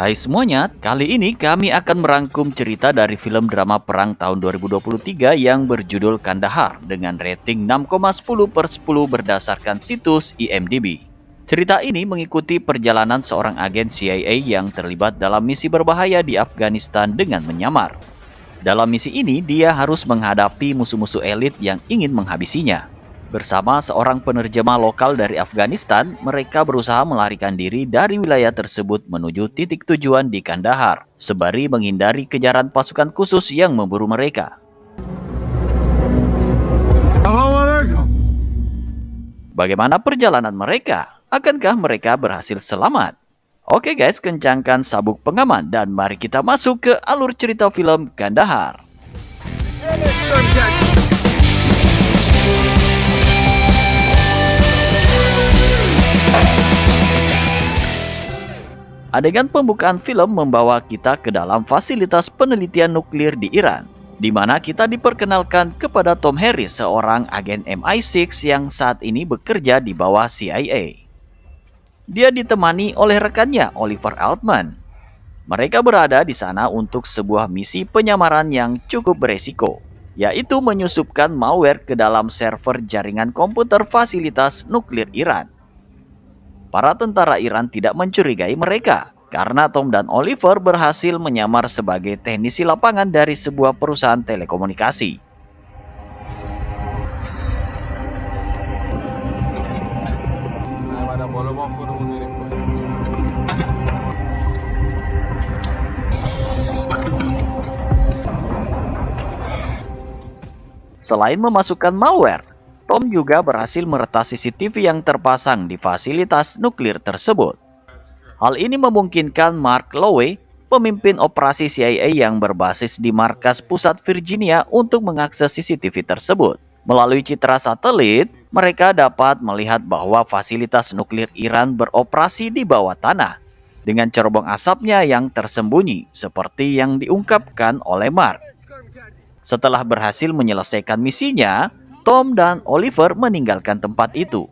Hai semuanya, kali ini kami akan merangkum cerita dari film drama perang tahun 2023 yang berjudul Kandahar dengan rating 6,10/10 berdasarkan situs IMDb. Cerita ini mengikuti perjalanan seorang agen CIA yang terlibat dalam misi berbahaya di Afghanistan dengan menyamar. Dalam misi ini, dia harus menghadapi musuh-musuh elit yang ingin menghabisinya. Bersama seorang penerjemah lokal dari Afghanistan, mereka berusaha melarikan diri dari wilayah tersebut menuju titik tujuan di Kandahar, sembari menghindari kejaran pasukan khusus yang memburu mereka. Bagaimana perjalanan mereka? Akankah mereka berhasil selamat? Oke guys, kencangkan sabuk pengaman dan mari kita masuk ke alur cerita film Kandahar. Adegan pembukaan film membawa kita ke dalam fasilitas penelitian nuklir di Iran, di mana kita diperkenalkan kepada Tom Harris, seorang agen MI6 yang saat ini bekerja di bawah CIA. Dia ditemani oleh rekannya, Oliver Altman. Mereka berada di sana untuk sebuah misi penyamaran yang cukup beresiko, yaitu menyusupkan malware ke dalam server jaringan komputer fasilitas nuklir Iran. Para tentara Iran tidak mencurigai mereka, karena Tom dan Oliver berhasil menyamar sebagai teknisi lapangan dari sebuah perusahaan telekomunikasi. Selain memasukkan malware, Tom juga berhasil meretas CCTV yang terpasang di fasilitas nuklir tersebut. Hal ini memungkinkan Mark Lowe, pemimpin operasi CIA yang berbasis di markas pusat Virginia untuk mengakses CCTV tersebut. Melalui citra satelit, mereka dapat melihat bahwa fasilitas nuklir Iran beroperasi di bawah tanah, dengan cerobong asapnya yang tersembunyi, seperti yang diungkapkan oleh Mark. Setelah berhasil menyelesaikan misinya, Tom dan Oliver meninggalkan tempat itu.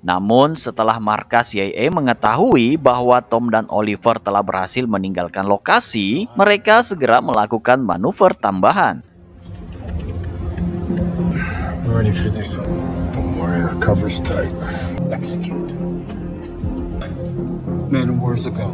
Namun setelah markas CIA mengetahui bahwa Tom dan Oliver telah berhasil meninggalkan lokasi, mereka segera melakukan manuver tambahan. Ready for this. Don't worry, our cover's tight. Execute. Man, where's it go?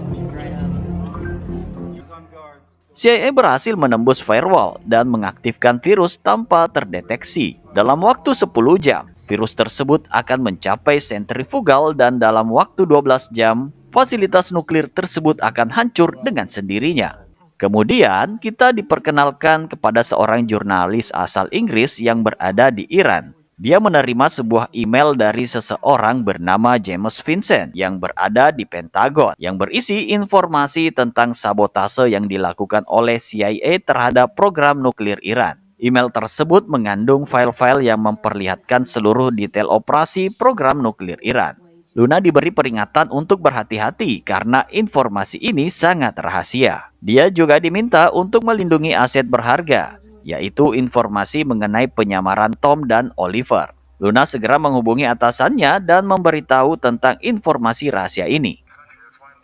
CIA berhasil menembus firewall dan mengaktifkan virus tanpa terdeteksi. Dalam waktu 10 jam, virus tersebut akan mencapai sentrifugal dan dalam waktu 12 jam, fasilitas nuklir tersebut akan hancur dengan sendirinya. Kemudian, kita diperkenalkan kepada seorang jurnalis asal Inggris yang berada di Iran. Dia menerima sebuah email dari seseorang bernama James Vincent yang berada di Pentagon, yang berisi informasi tentang sabotase yang dilakukan oleh CIA terhadap program nuklir Iran. Email tersebut mengandung file-file yang memperlihatkan seluruh detail operasi program nuklir Iran. Luna diberi peringatan untuk berhati-hati karena informasi ini sangat rahasia. Dia juga diminta untuk melindungi aset berharga, yaitu informasi mengenai penyamaran Tom dan Oliver. Luna segera menghubungi atasannya dan memberitahu tentang informasi rahasia ini.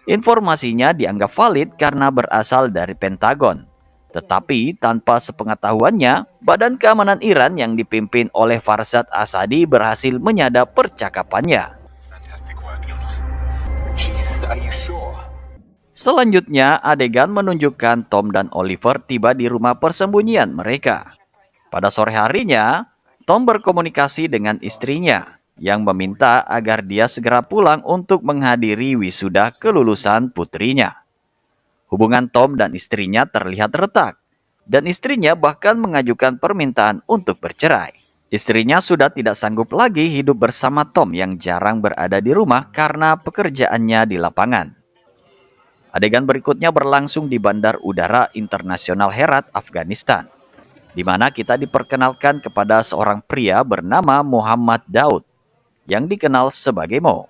Informasinya dianggap valid karena berasal dari Pentagon. Tetapi tanpa sepengetahuannya, Badan Keamanan Iran yang dipimpin oleh Farzad Asadi berhasil menyadap percakapannya. Selanjutnya, adegan menunjukkan Tom dan Oliver tiba di rumah persembunyian mereka. Pada sore harinya, Tom berkomunikasi dengan istrinya yang meminta agar dia segera pulang untuk menghadiri wisuda kelulusan putrinya. Hubungan Tom dan istrinya terlihat retak, dan istrinya bahkan mengajukan permintaan untuk bercerai. Istrinya sudah tidak sanggup lagi hidup bersama Tom yang jarang berada di rumah karena pekerjaannya di lapangan. Adegan berikutnya berlangsung di Bandar Udara Internasional Herat, Afghanistan, di mana kita diperkenalkan kepada seorang pria bernama Muhammad Daud, yang dikenal sebagai Mo.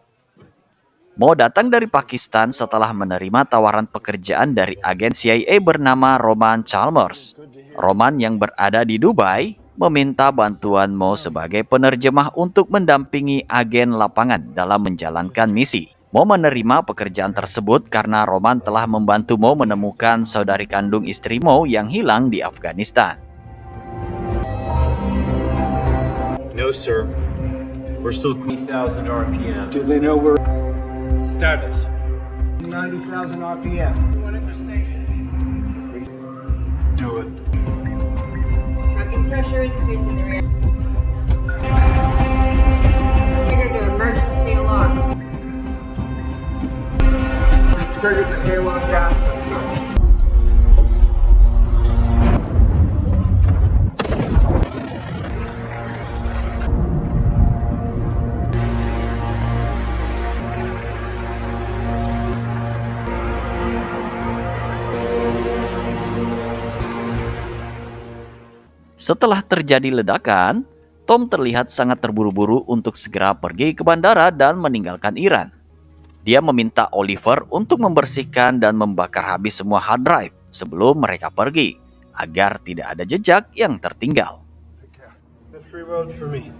Mo datang dari Pakistan setelah menerima tawaran pekerjaan dari agen CIA bernama Roman Chalmers. Roman yang berada di Dubai meminta bantuan Mo sebagai penerjemah untuk mendampingi agen lapangan dalam menjalankan misi. Mo menerima pekerjaan tersebut karena Roman telah membantu Mo menemukan saudari kandung istri Mo yang hilang di Afghanistan. No, sir. We're still 90,000 RPM. Do they know we're Status. 90,000 RPM. Do it. Trucking pressure increase in the rear. Trigger the emergency alarms. Triggered the Halon gas system. Setelah terjadi ledakan, Tom terlihat sangat terburu-buru untuk segera pergi ke bandara dan meninggalkan Iran. Dia meminta Oliver untuk membersihkan dan membakar habis semua hard drive sebelum mereka pergi, agar tidak ada jejak yang tertinggal. The free road for me.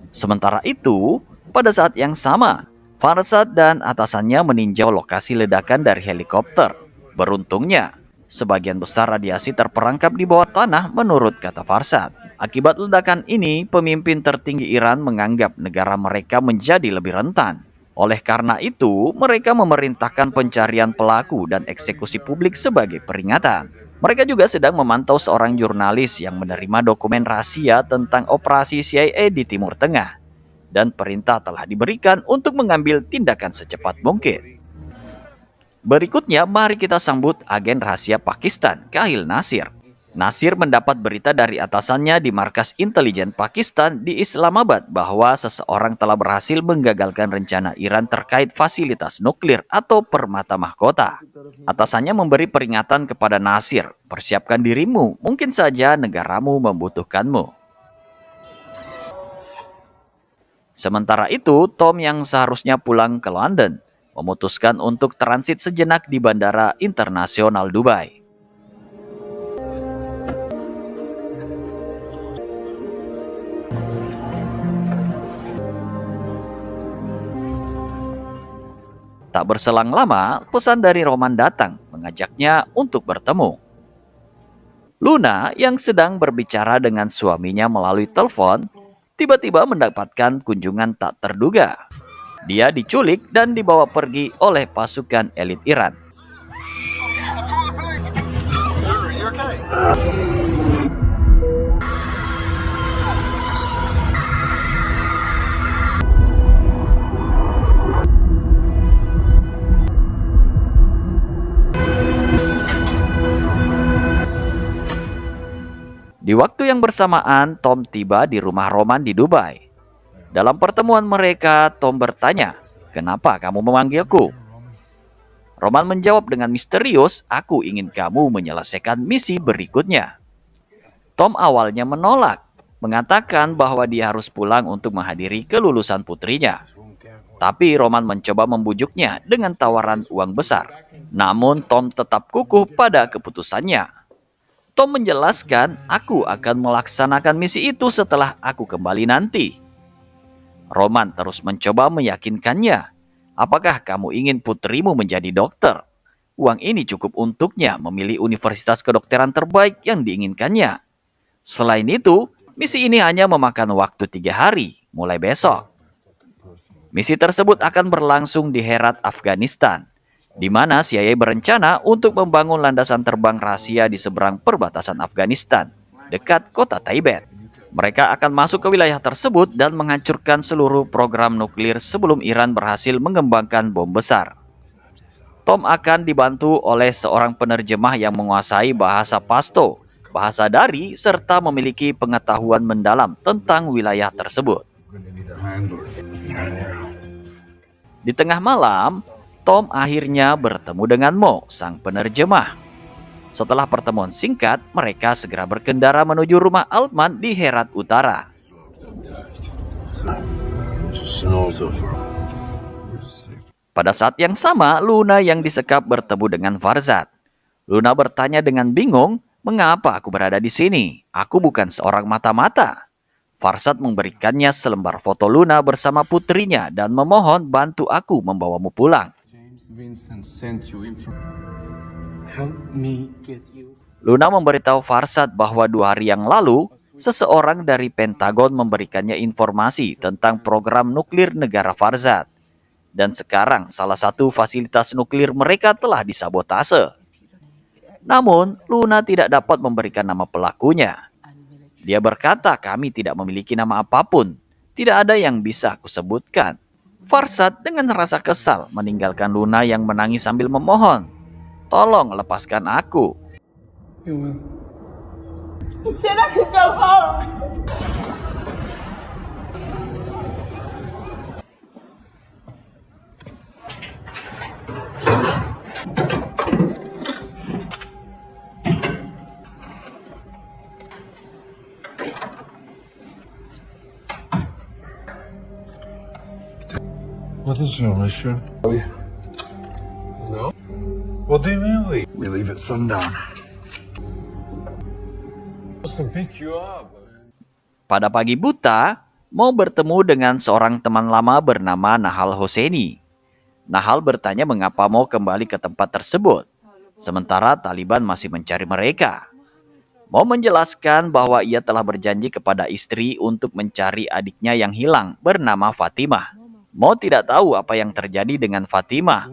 Sementara itu, pada saat yang sama, Farzad dan atasannya meninjau lokasi ledakan dari helikopter. Beruntungnya, sebagian besar radiasi terperangkap di bawah tanah menurut kata Farzad. Akibat ledakan ini, pemimpin tertinggi Iran menganggap negara mereka menjadi lebih rentan. Oleh karena itu, mereka memerintahkan pencarian pelaku dan eksekusi publik sebagai peringatan. Mereka juga sedang memantau seorang jurnalis yang menerima dokumen rahasia tentang operasi CIA di Timur Tengah. Dan perintah telah diberikan untuk mengambil tindakan secepat mungkin. Berikutnya, mari kita sambut agen rahasia Pakistan, Kahil Nasir. Nasir mendapat berita dari atasannya di markas intelijen Pakistan di Islamabad bahwa seseorang telah berhasil menggagalkan rencana Iran terkait fasilitas nuklir atau permata mahkota. Atasannya memberi peringatan kepada Nasir, persiapkan dirimu, mungkin saja negaramu membutuhkanmu. Sementara itu, Tom yang seharusnya pulang ke London, memutuskan untuk transit sejenak di Bandara Internasional Dubai. Tak berselang lama, pesan dari Roman datang, mengajaknya untuk bertemu. Luna yang sedang berbicara dengan suaminya melalui telepon, tiba-tiba mendapatkan kunjungan tak terduga. Dia diculik dan dibawa pergi oleh pasukan elit Iran. Di waktu yang bersamaan, Tom tiba di rumah Roman di Dubai. Dalam pertemuan mereka, Tom bertanya, "Kenapa kamu memanggilku?" Roman menjawab dengan misterius, "Aku ingin kamu menyelesaikan misi berikutnya." Tom awalnya menolak, mengatakan bahwa dia harus pulang untuk menghadiri kelulusan putrinya. Tapi Roman mencoba membujuknya dengan tawaran uang besar. Namun Tom tetap kukuh pada keputusannya. Tom menjelaskan, "Aku akan melaksanakan misi itu setelah aku kembali nanti." Roman terus mencoba meyakinkannya, "Apakah kamu ingin putrimu menjadi dokter? Uang ini cukup untuknya memilih universitas kedokteran terbaik yang diinginkannya. Selain itu, misi ini hanya memakan waktu 3 hari, mulai besok." Misi tersebut akan berlangsung di Herat, Afghanistan, di mana CIA berencana untuk membangun landasan terbang rahasia di seberang perbatasan Afghanistan, dekat kota Tibet. Mereka akan masuk ke wilayah tersebut dan menghancurkan seluruh program nuklir sebelum Iran berhasil mengembangkan bom besar. Tom akan dibantu oleh seorang penerjemah yang menguasai bahasa Pashto, bahasa Dari, serta memiliki pengetahuan mendalam tentang wilayah tersebut. Di tengah malam, Tom akhirnya bertemu dengan Mo, sang penerjemah. Setelah pertemuan singkat, mereka segera berkendara menuju rumah Altman di Herat Utara. Pada saat yang sama, Luna yang disekap bertemu dengan Farzad. Luna bertanya dengan bingung, "Mengapa aku berada di sini? Aku bukan seorang mata-mata." Farsad memberikannya selembar foto Luna bersama putrinya dan memohon bantu aku membawamu pulang. James Vincent sent you help me get you. Luna memberitahu Farsad bahwa 2 hari yang lalu, seseorang dari Pentagon memberikannya informasi tentang program nuklir negara Farsad. Dan sekarang salah satu fasilitas nuklir mereka telah disabotase. Namun, Luna tidak dapat memberikan nama pelakunya. Dia berkata kami tidak memiliki nama apapun. Tidak ada yang bisa aku sebutkan. Farsad dengan rasa kesal meninggalkan Luna yang menangis sambil memohon. Tolong lepaskan aku. You will. He said I could go home. What is your mission? No? What do you mean we leave at sundown? Just to pick you up. Pada pagi buta, mau bertemu dengan seorang teman lama bernama Nahal Hosseini. Nahal bertanya mengapa mau kembali ke tempat tersebut, sementara Taliban masih mencari mereka. Mau menjelaskan bahwa ia telah berjanji kepada istri untuk mencari adiknya yang hilang bernama Fatimah. Mo tidak tahu apa yang terjadi dengan Fatimah.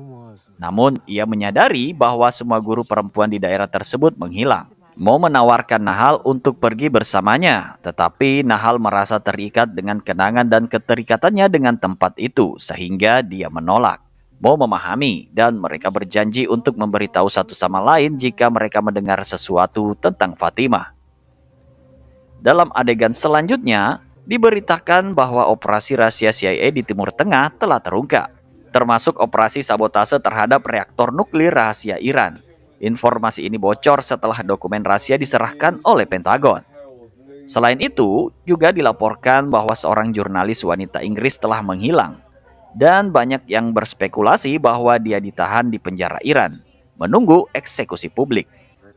Namun, ia menyadari bahwa semua guru perempuan di daerah tersebut menghilang. Mo menawarkan Nahal untuk pergi bersamanya, tetapi Nahal merasa terikat dengan kenangan dan keterikatannya dengan tempat itu, sehingga dia menolak. Mo memahami, dan mereka berjanji untuk memberitahu satu sama lain jika mereka mendengar sesuatu tentang Fatimah. Dalam adegan selanjutnya, diberitakan bahwa operasi rahasia CIA di Timur Tengah telah terungkap, termasuk operasi sabotase terhadap reaktor nuklir rahasia Iran. Informasi ini bocor setelah dokumen rahasia diserahkan oleh Pentagon. Selain itu, juga dilaporkan bahwa seorang jurnalis wanita Inggris telah menghilang, dan banyak yang berspekulasi bahwa dia ditahan di penjara Iran, menunggu eksekusi publik.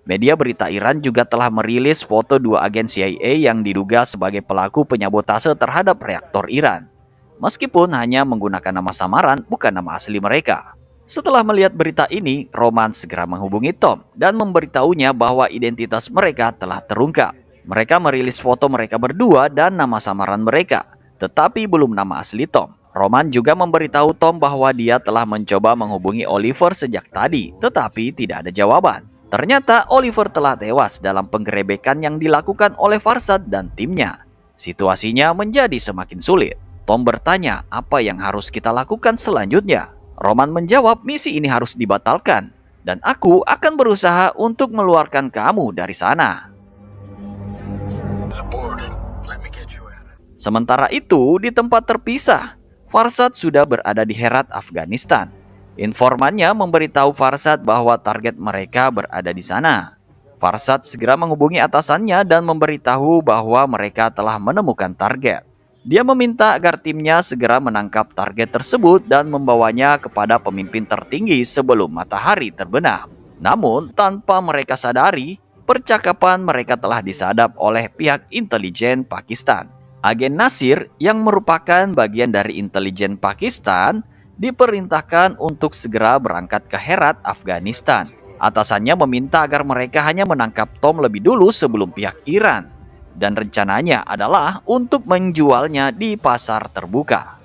Media berita Iran juga telah merilis foto 2 agen CIA yang diduga sebagai pelaku penyabotase terhadap reaktor Iran, meskipun hanya menggunakan nama samaran bukan nama asli mereka. Setelah melihat berita ini, Roman segera menghubungi Tom dan memberitahunya bahwa identitas mereka telah terungkap. Mereka merilis foto mereka berdua dan nama samaran mereka, tetapi belum nama asli Tom. Roman juga memberitahu Tom bahwa dia telah mencoba menghubungi Oliver sejak tadi, tetapi tidak ada jawaban. Ternyata Oliver telah tewas dalam penggerebekan yang dilakukan oleh Farsad dan timnya. Situasinya menjadi semakin sulit. Tom bertanya apa yang harus kita lakukan selanjutnya. Roman menjawab misi ini harus dibatalkan, dan aku akan berusaha untuk mengeluarkan kamu dari sana. Sementara itu, di tempat terpisah, Farsad sudah berada di Herat, Afghanistan. Informannya memberitahu Farsad bahwa target mereka berada di sana. Farsad segera menghubungi atasannya dan memberitahu bahwa mereka telah menemukan target. Dia meminta agar timnya segera menangkap target tersebut dan membawanya kepada pemimpin tertinggi sebelum matahari terbenam. Namun, tanpa mereka sadari, percakapan mereka telah disadap oleh pihak intelijen Pakistan. Agen Nasir yang merupakan bagian dari intelijen Pakistan diperintahkan untuk segera berangkat ke Herat, Afghanistan. Atasannya meminta agar mereka hanya menangkap Tom lebih dulu sebelum pihak Iran, dan rencananya adalah untuk menjualnya di pasar terbuka.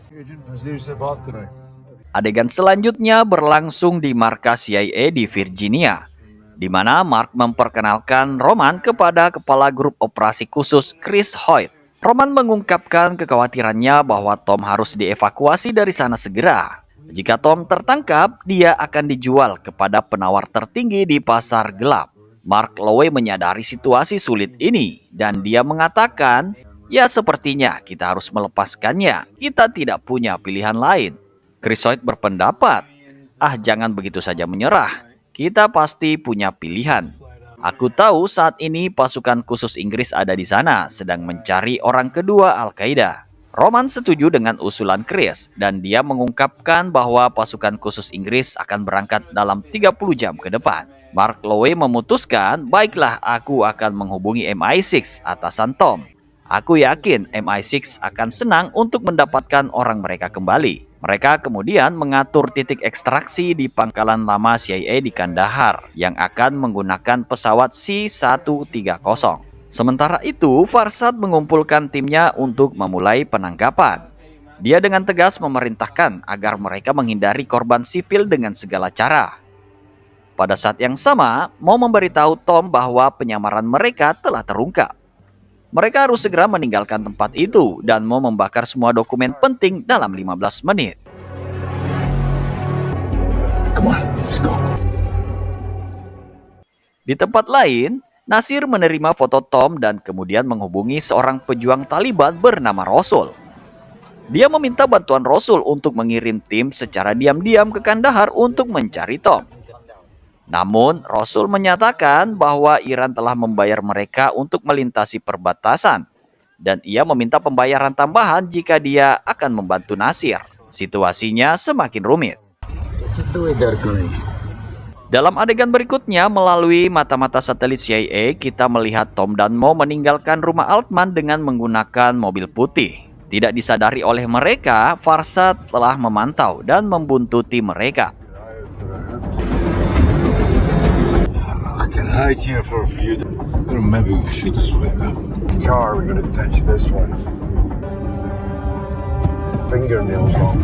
Adegan selanjutnya berlangsung di markas CIA di Virginia, di mana Mark memperkenalkan Roman kepada kepala grup operasi khusus Chris Hoyt. Roman mengungkapkan kekhawatirannya bahwa Tom harus dievakuasi dari sana segera. Jika Tom tertangkap, dia akan dijual kepada penawar tertinggi di pasar gelap. Mark Lowe menyadari situasi sulit ini, dan dia mengatakan, ya sepertinya kita harus melepaskannya, kita tidak punya pilihan lain. Chris Hoyt berpendapat, jangan begitu saja menyerah, kita pasti punya pilihan. Aku tahu saat ini pasukan khusus Inggris ada di sana, sedang mencari orang kedua Al-Qaeda. Roman setuju dengan usulan Chris, dan dia mengungkapkan bahwa pasukan khusus Inggris akan berangkat dalam 30 jam ke depan. Mark Lowe memutuskan, baiklah aku akan menghubungi MI6 atasan Tom. Aku yakin MI6 akan senang untuk mendapatkan orang mereka kembali. Mereka kemudian mengatur titik ekstraksi di pangkalan lama CIA di Kandahar yang akan menggunakan pesawat C-130. Sementara itu, Farsad mengumpulkan timnya untuk memulai penangkapan. Dia dengan tegas memerintahkan agar mereka menghindari korban sipil dengan segala cara. Pada saat yang sama, mau memberitahu Tom bahwa penyamaran mereka telah terungkap. Mereka harus segera meninggalkan tempat itu dan mau membakar semua dokumen penting dalam 15 menit. Come on, let's go. Di tempat lain, Nasir menerima foto Tom dan kemudian menghubungi seorang pejuang Taliban bernama Rasul. Dia meminta bantuan Rasul untuk mengirim tim secara diam-diam ke Kandahar untuk mencari Tom. Namun, Rasul menyatakan bahwa Iran telah membayar mereka untuk melintasi perbatasan, dan ia meminta pembayaran tambahan jika dia akan membantu Nasir. Situasinya semakin rumit. Dalam adegan berikutnya, melalui mata-mata satelit CIA, kita melihat Tom dan Mo meninggalkan rumah Altman dengan menggunakan mobil putih. Tidak disadari oleh mereka, Farsad telah memantau dan membuntuti mereka. I can hide here for a few days. Maybe we should split up. Car, we're gonna touch this one. Fingernails off.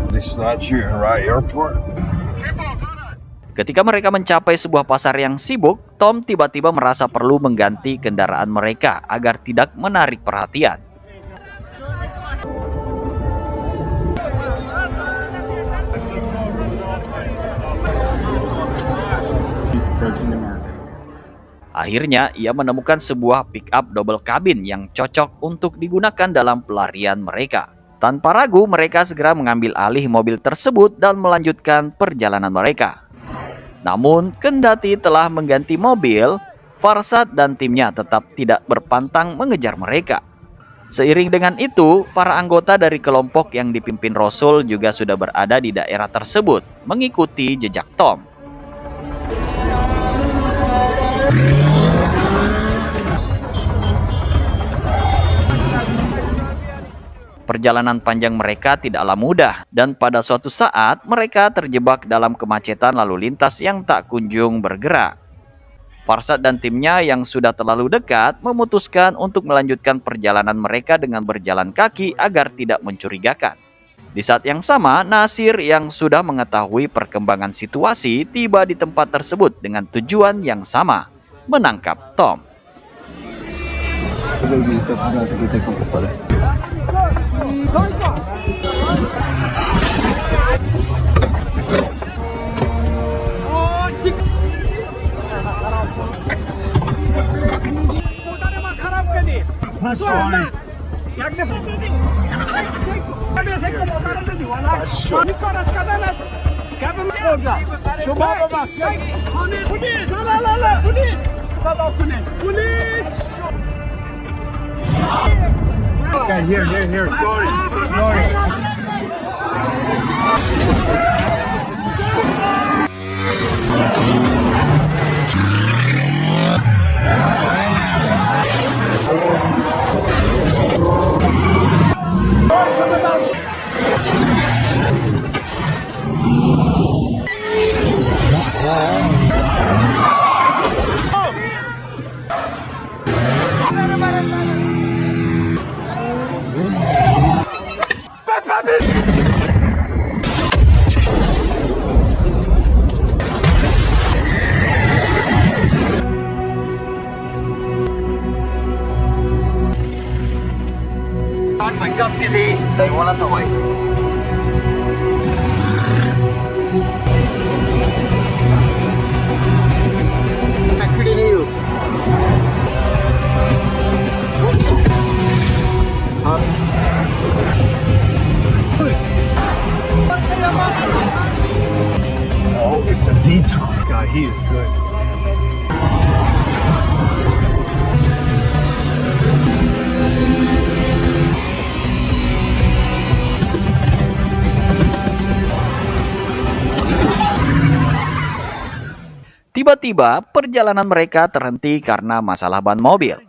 They snatch you right airport. Ketika mereka mencapai sebuah pasar yang sibuk, Tom tiba-tiba merasa perlu mengganti kendaraan mereka agar tidak menarik perhatian. Akhirnya, ia menemukan sebuah pick-up double kabin yang cocok untuk digunakan dalam pelarian mereka. Tanpa ragu, mereka segera mengambil alih mobil tersebut dan melanjutkan perjalanan mereka. Namun, kendati telah mengganti mobil, Farsad dan timnya tetap tidak berpantang mengejar mereka. Seiring dengan itu, para anggota dari kelompok yang dipimpin Rasul juga sudah berada di daerah tersebut, mengikuti jejak Tom. Perjalanan panjang mereka tidaklah mudah, dan pada suatu saat mereka terjebak dalam kemacetan lalu lintas yang tak kunjung bergerak. Farsad dan timnya yang sudah terlalu dekat memutuskan untuk melanjutkan perjalanan mereka dengan berjalan kaki agar tidak mencurigakan. Di saat yang sama, Nasir yang sudah mengetahui perkembangan situasi tiba di tempat tersebut dengan tujuan yang sama, menangkap Tom. Okay, here. Sorry. Oh, it's a detour. God, he is good. Tiba-tiba, perjalanan mereka terhenti karena masalah ban mobil.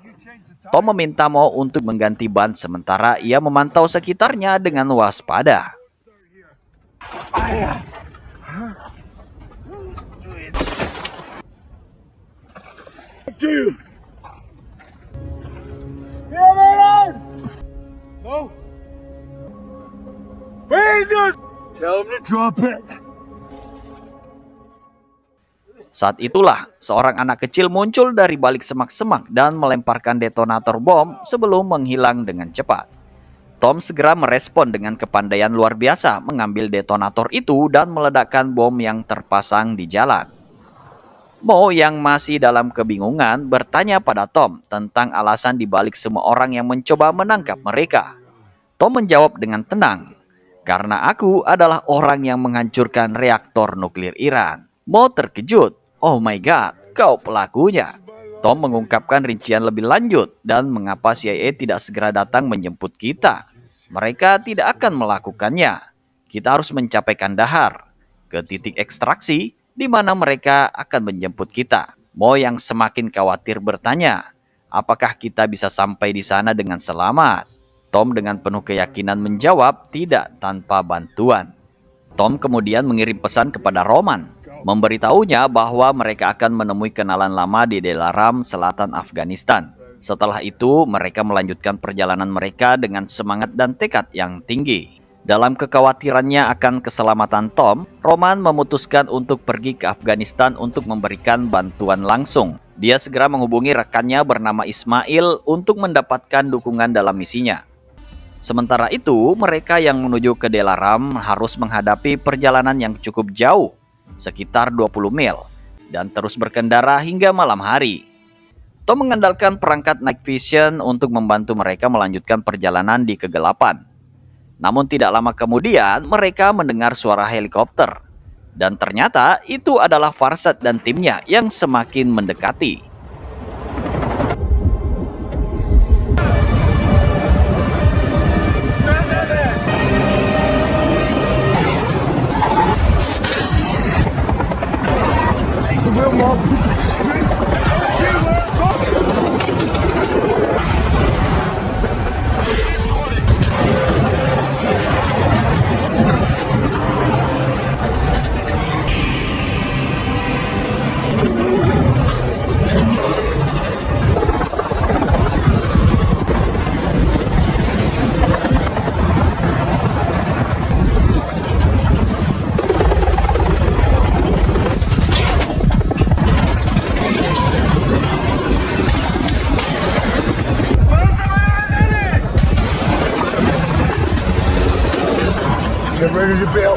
Tom meminta Mo untuk mengganti ban sementara ia memantau sekitarnya dengan waspada. Tell him to drop it. Saat itulah, seorang anak kecil muncul dari balik semak-semak dan melemparkan detonator bom sebelum menghilang dengan cepat. Tom segera merespon dengan kepandaian luar biasa mengambil detonator itu dan meledakkan bom yang terpasang di jalan. Mo yang masih dalam kebingungan bertanya pada Tom tentang alasan dibalik semua orang yang mencoba menangkap mereka. Tom menjawab dengan tenang, "Karena aku adalah orang yang menghancurkan reaktor nuklir Iran." Mo terkejut. "Oh my god, kau pelakunya." Tom mengungkapkan rincian lebih lanjut dan mengapa CIA tidak segera datang menjemput kita. Mereka tidak akan melakukannya. Kita harus mencapai Kandahar, ke titik ekstraksi di mana mereka akan menjemput kita. Mo yang semakin khawatir bertanya, "Apakah kita bisa sampai di sana dengan selamat?" Tom dengan penuh keyakinan menjawab, "Tidak tanpa bantuan." Tom kemudian mengirim pesan kepada Roman, memberitahunya bahwa mereka akan menemui kenalan lama di Delaram, selatan Afghanistan. Setelah itu, mereka melanjutkan perjalanan mereka dengan semangat dan tekad yang tinggi. Dalam kekhawatirannya akan keselamatan Tom, Roman memutuskan untuk pergi ke Afghanistan untuk memberikan bantuan langsung. Dia segera menghubungi rekannya bernama Ismail untuk mendapatkan dukungan dalam misinya. Sementara itu, mereka yang menuju ke Delaram harus menghadapi perjalanan yang cukup jauh, sekitar 20 mil, dan terus berkendara hingga malam hari. Tom mengandalkan perangkat night vision untuk membantu mereka melanjutkan perjalanan di kegelapan. Namun tidak lama kemudian, mereka mendengar suara helikopter. Dan ternyata itu adalah Farsad dan timnya yang semakin mendekati. Get ready to bail.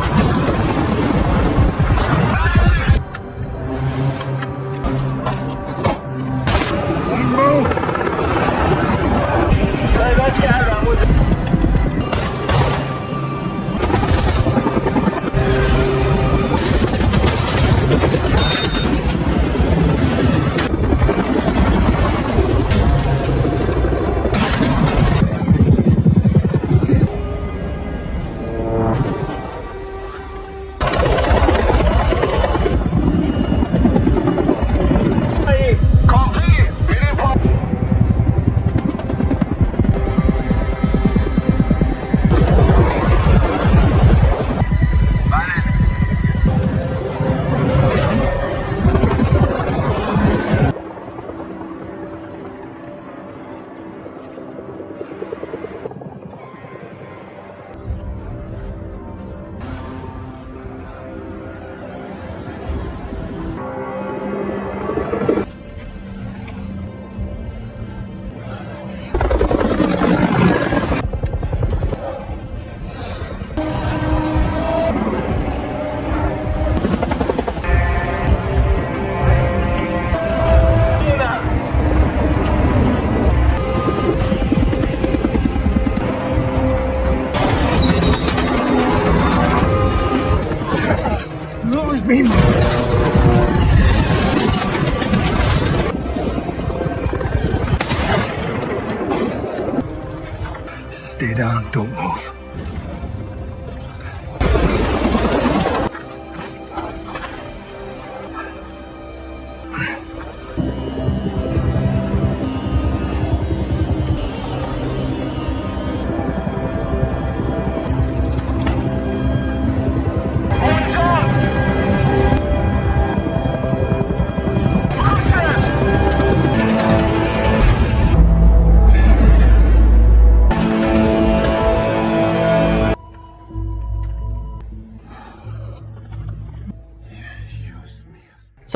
Stay down, don't move.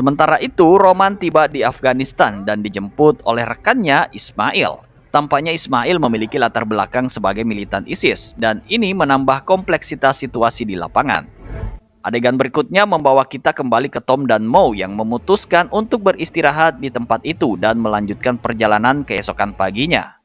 Sementara itu, Roman tiba di Afghanistan dan dijemput oleh rekannya Ismail. Tampaknya Ismail memiliki latar belakang sebagai militan ISIS, dan ini menambah kompleksitas situasi di lapangan. Adegan berikutnya membawa kita kembali ke Tom dan Mo yang memutuskan untuk beristirahat di tempat itu dan melanjutkan perjalanan keesokan paginya.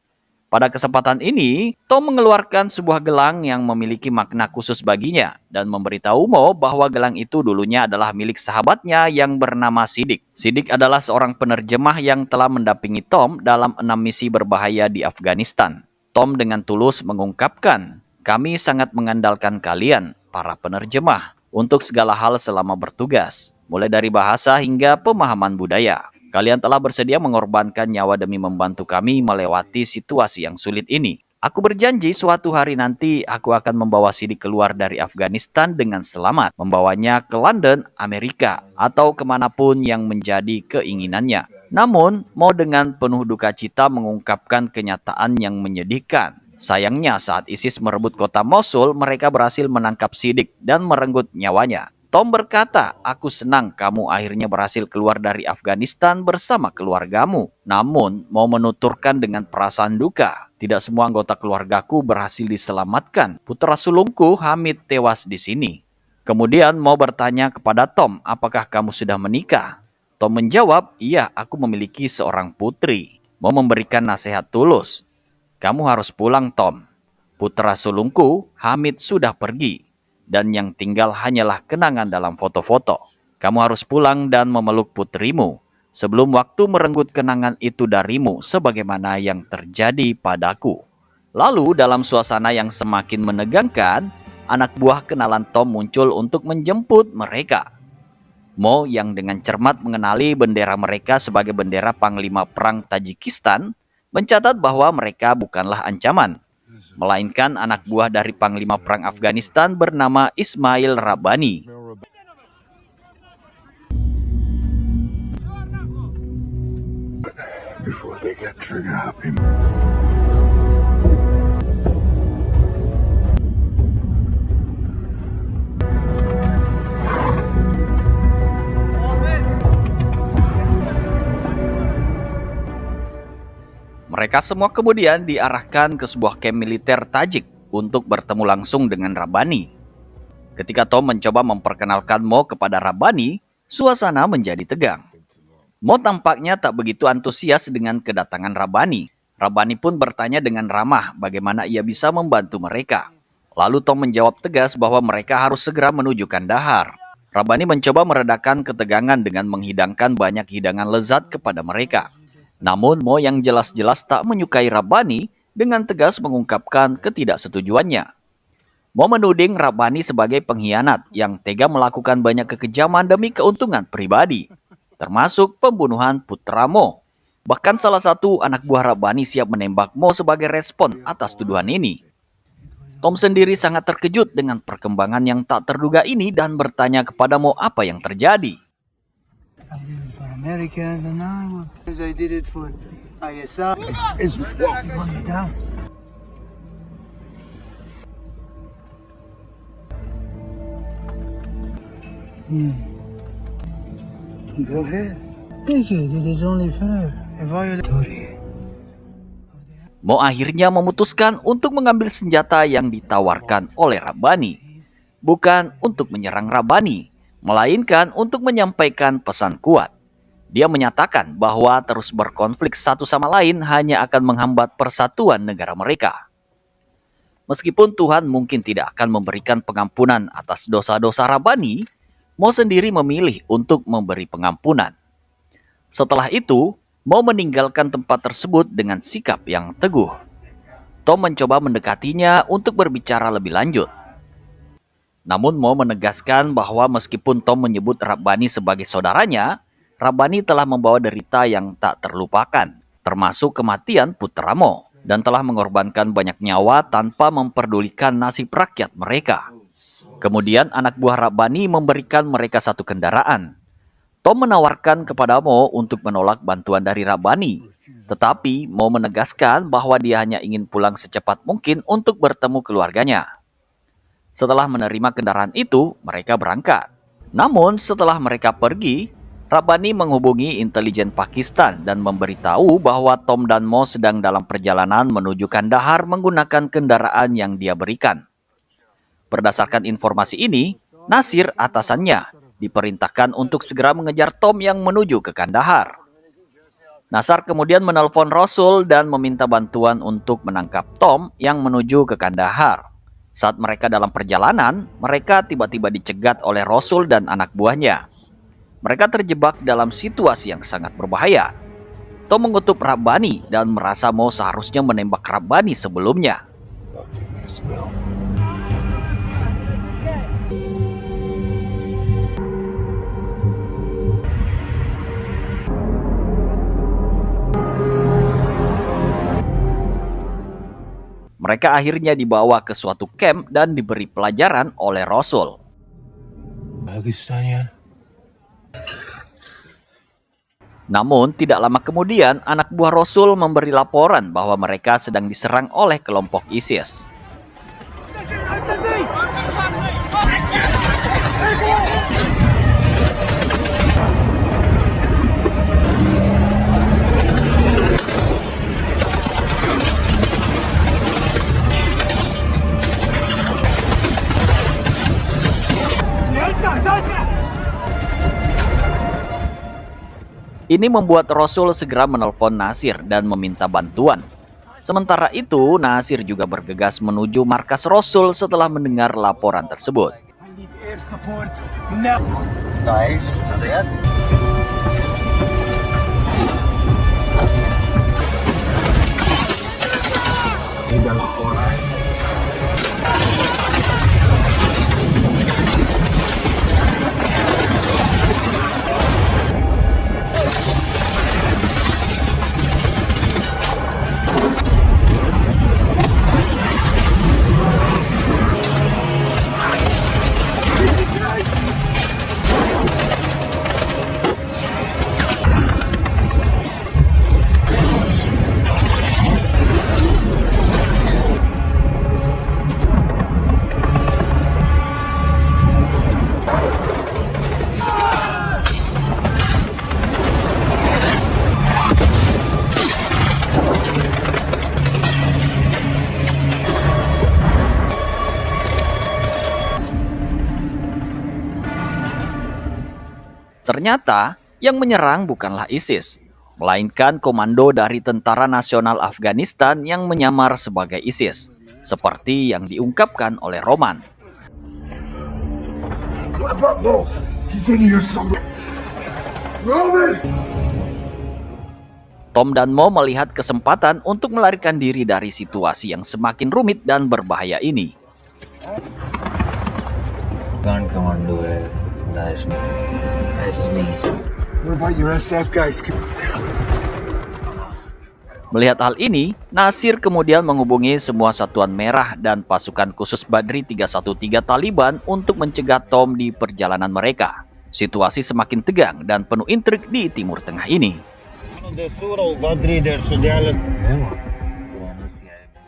Pada kesempatan ini, Tom mengeluarkan sebuah gelang yang memiliki makna khusus baginya dan memberitahu Mo bahwa gelang itu dulunya adalah milik sahabatnya yang bernama Siddiq. Siddiq adalah seorang penerjemah yang telah mendampingi Tom dalam 6 misi berbahaya di Afghanistan. Tom dengan tulus mengungkapkan, "Kami sangat mengandalkan kalian, para penerjemah, untuk segala hal selama bertugas, mulai dari bahasa hingga pemahaman budaya. Kalian telah bersedia mengorbankan nyawa demi membantu kami melewati situasi yang sulit ini. Aku berjanji suatu hari nanti aku akan membawa Siddiq keluar dari Afghanistan dengan selamat, membawanya ke London, Amerika, atau kemanapun yang menjadi keinginannya." Namun, Mo dengan penuh duka cita mengungkapkan kenyataan yang menyedihkan. Sayangnya saat ISIS merebut kota Mosul, mereka berhasil menangkap Siddiq dan merenggut nyawanya. Tom berkata, "Aku senang kamu akhirnya berhasil keluar dari Afghanistan bersama keluargamu." Namun, Mo menuturkan dengan perasaan duka, "Tidak semua anggota keluargaku berhasil diselamatkan. Putra sulungku Hamid tewas di sini." Kemudian Mo bertanya kepada Tom, "Apakah kamu sudah menikah?" Tom menjawab, "Iya, aku memiliki seorang putri." Mo memberikan nasihat tulus, "Kamu harus pulang, Tom. Putra sulungku Hamid sudah pergi, dan yang tinggal hanyalah kenangan dalam foto-foto. Kamu harus pulang dan memeluk putrimu sebelum waktu merenggut kenangan itu darimu sebagaimana yang terjadi padaku." Lalu dalam suasana yang semakin menegangkan, anak buah kenalan Tom muncul untuk menjemput mereka. Mo yang dengan cermat mengenali bendera mereka sebagai bendera Panglima Perang Tajikistan, mencatat bahwa mereka bukanlah ancaman, melainkan anak buah dari Panglima Perang Afghanistan bernama Ismail Rabbani. Before they get trigger happy. Mereka semua kemudian diarahkan ke sebuah kamp militer Tajik untuk bertemu langsung dengan Rabbani. Ketika Tom mencoba memperkenalkan Mo kepada Rabbani, suasana menjadi tegang. Mo tampaknya tak begitu antusias dengan kedatangan Rabbani. Rabbani pun bertanya dengan ramah bagaimana ia bisa membantu mereka. Lalu Tom menjawab tegas bahwa mereka harus segera menuju Kandahar. Rabbani mencoba meredakan ketegangan dengan menghidangkan banyak hidangan lezat kepada mereka. Namun Mo yang jelas-jelas tak menyukai Rabbani dengan tegas mengungkapkan ketidaksetujuannya. Mo menuding Rabbani sebagai pengkhianat yang tega melakukan banyak kekejaman demi keuntungan pribadi, termasuk pembunuhan putra Mo. Bahkan salah satu anak buah Rabbani siap menembak Mo sebagai respon atas tuduhan ini. Tom sendiri sangat terkejut dengan perkembangan yang tak terduga ini dan bertanya kepada Mo apa yang terjadi. I did it for Americans and I did it for ISI. It's You want me down? Go ahead. Take it. It is only fair. A violatory. Mo akhirnya memutuskan untuk mengambil senjata yang ditawarkan oleh Rabbani. Bukan untuk menyerang Rabbani, melainkan untuk menyampaikan pesan kuat. Dia menyatakan bahwa terus berkonflik satu sama lain hanya akan menghambat persatuan negara mereka. Meskipun Tuhan mungkin tidak akan memberikan pengampunan atas dosa-dosa Rabbani, Mo sendiri memilih untuk memberi pengampunan. Setelah itu, Mo meninggalkan tempat tersebut dengan sikap yang teguh. Tom mencoba mendekatinya untuk berbicara lebih lanjut. Namun Mo menegaskan bahwa meskipun Tom menyebut Rabbani sebagai saudaranya, Rabbani telah membawa derita yang tak terlupakan, termasuk kematian putra Mo, dan telah mengorbankan banyak nyawa tanpa memperdulikan nasib rakyat mereka. Kemudian anak buah Rabbani memberikan mereka satu kendaraan. Tom menawarkan kepada Mo untuk menolak bantuan dari Rabbani, tetapi Mo menegaskan bahwa dia hanya ingin pulang secepat mungkin untuk bertemu keluarganya. Setelah menerima kendaraan itu, mereka berangkat. Namun setelah mereka pergi, Rabbani menghubungi intelijen Pakistan dan memberitahu bahwa Tom dan Mo sedang dalam perjalanan menuju Kandahar menggunakan kendaraan yang dia berikan. Berdasarkan informasi ini, Nasir, atasannya, diperintahkan untuk segera mengejar Tom yang menuju ke Kandahar. Nasar kemudian menelpon Rasul dan meminta bantuan untuk menangkap Tom yang menuju ke Kandahar. Saat mereka dalam perjalanan, mereka tiba-tiba dicegat oleh Rasul dan anak buahnya. Mereka terjebak dalam situasi yang sangat berbahaya. Tom mengutuk Rabbani dan merasa Mo seharusnya menembak Rabbani sebelumnya. Mereka akhirnya dibawa ke suatu camp dan diberi pelajaran oleh Rasul. Namun, tidak lama kemudian, anak buah Rasul memberi laporan bahwa mereka sedang diserang oleh kelompok ISIS. Ini membuat Rasul segera menelpon Nasir dan meminta bantuan. Sementara itu, Nasir juga bergegas menuju markas Rasul setelah mendengar laporan tersebut. Ternyata, yang menyerang bukanlah ISIS, melainkan komando dari Tentara Nasional Afghanistan yang menyamar sebagai ISIS, seperti yang diungkapkan oleh Roman. Tom dan Mo melihat kesempatan untuk melarikan diri dari situasi yang semakin rumit dan berbahaya ini. Melihat hal ini, Nasir kemudian menghubungi semua satuan merah dan pasukan khusus Badri 313 Taliban untuk mencegah Tom di perjalanan mereka. Situasi semakin tegang dan penuh intrik di Timur Tengah ini.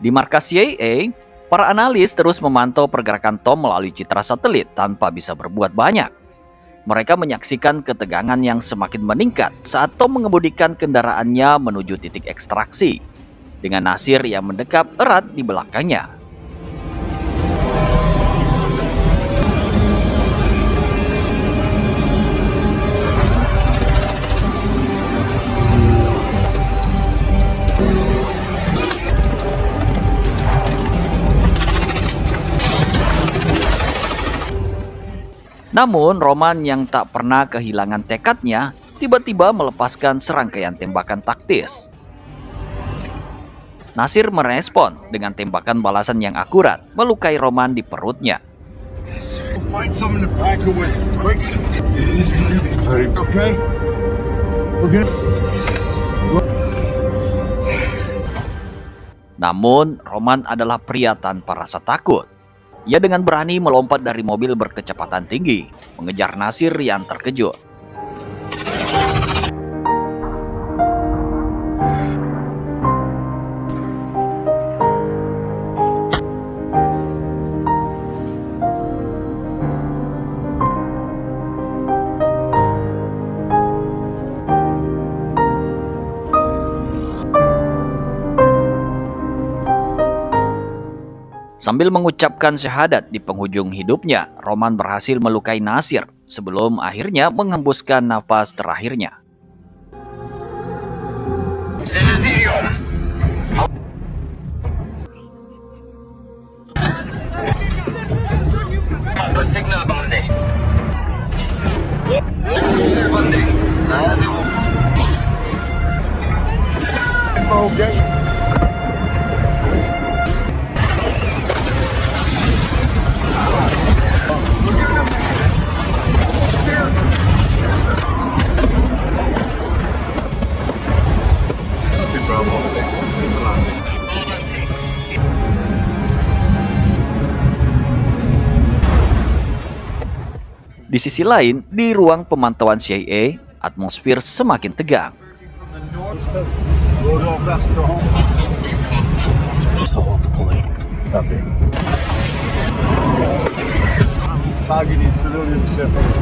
Di markas CIA, para analis terus memantau pergerakan Tom melalui citra satelit tanpa bisa berbuat banyak. Mereka menyaksikan ketegangan yang semakin meningkat saat Tom mengemudikan kendaraannya menuju titik ekstraksi, dengan Nasir yang mendekap erat di belakangnya. Namun, Roman yang tak pernah kehilangan tekadnya, tiba-tiba melepaskan serangkaian tembakan taktis. Nasir merespon dengan tembakan balasan yang akurat, melukai Roman di perutnya. Namun, Roman adalah pria tanpa rasa takut. Ia dengan berani melompat dari mobil berkecepatan tinggi, mengejar Nasir yang terkejut. Sambil mengucapkan syahadat di penghujung hidupnya, Roman berhasil melukai Nasir sebelum akhirnya menghembuskan nafas terakhirnya. Di sisi lain, di ruang pemantauan CIA, atmosfer semakin tegang. Targeting civilian shepherds.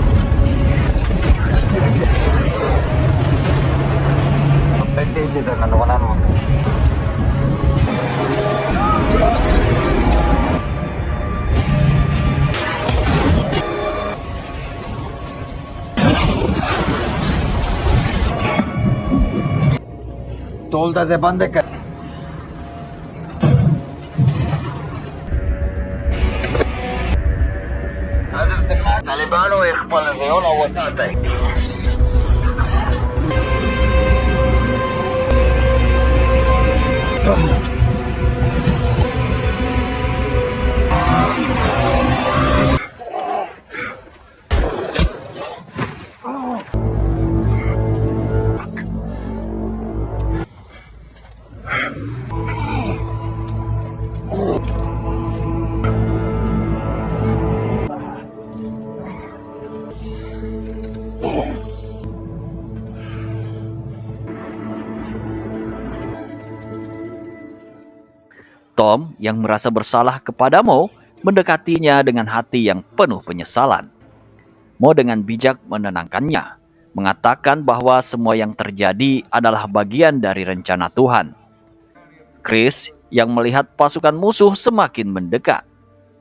Tolda zebande ka. Talibano ikhbal zayon aw wasatay. Tom yang merasa bersalah kepada Mo mendekatinya dengan hati yang penuh penyesalan. Mo dengan bijak menenangkannya, mengatakan bahwa semua yang terjadi adalah bagian dari rencana Tuhan. Chris yang melihat pasukan musuh semakin mendekat,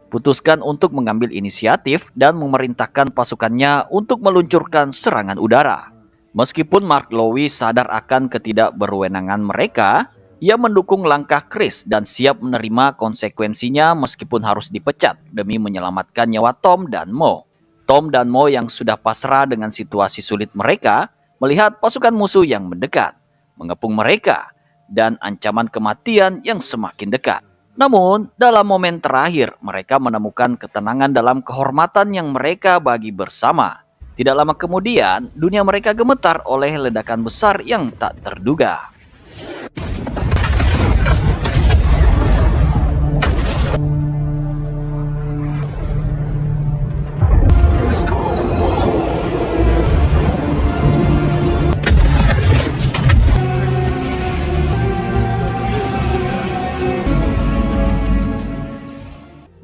putuskan untuk mengambil inisiatif dan memerintahkan pasukannya untuk meluncurkan serangan udara. Meskipun Mark Lowe sadar akan ketidakberwenangan mereka, ia mendukung langkah Chris dan siap menerima konsekuensinya meskipun harus dipecat demi menyelamatkan nyawa Tom dan Mo. Tom dan Mo yang sudah pasrah dengan situasi sulit mereka, melihat pasukan musuh yang mendekat, mengepung mereka, dan ancaman kematian yang semakin dekat. Namun, dalam momen terakhir, mereka menemukan ketenangan dalam kehormatan yang mereka bagi bersama. Tidak lama kemudian, dunia mereka gemetar oleh ledakan besar yang tak terduga.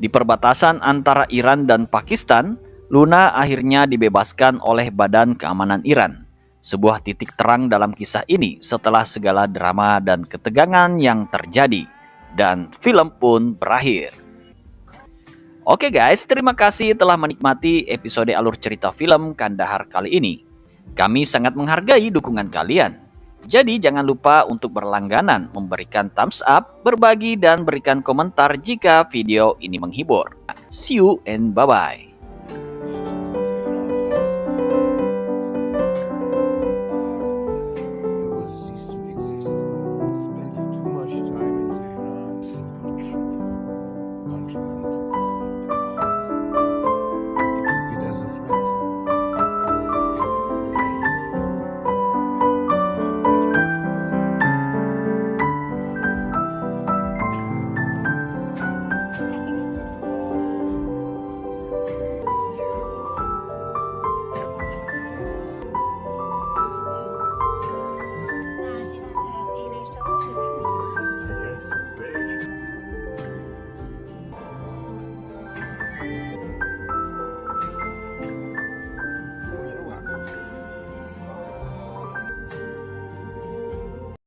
Di perbatasan antara Iran dan Pakistan, Luna akhirnya dibebaskan oleh Badan Keamanan Iran. Sebuah titik terang dalam kisah ini setelah segala drama dan ketegangan yang terjadi. Dan film pun berakhir. Oke guys, terima kasih telah menikmati episode alur cerita film Kandahar kali ini. Kami sangat menghargai dukungan kalian. Jadi jangan lupa untuk berlangganan, memberikan thumbs up, berbagi, dan berikan komentar jika video ini menghibur. See you and bye-bye.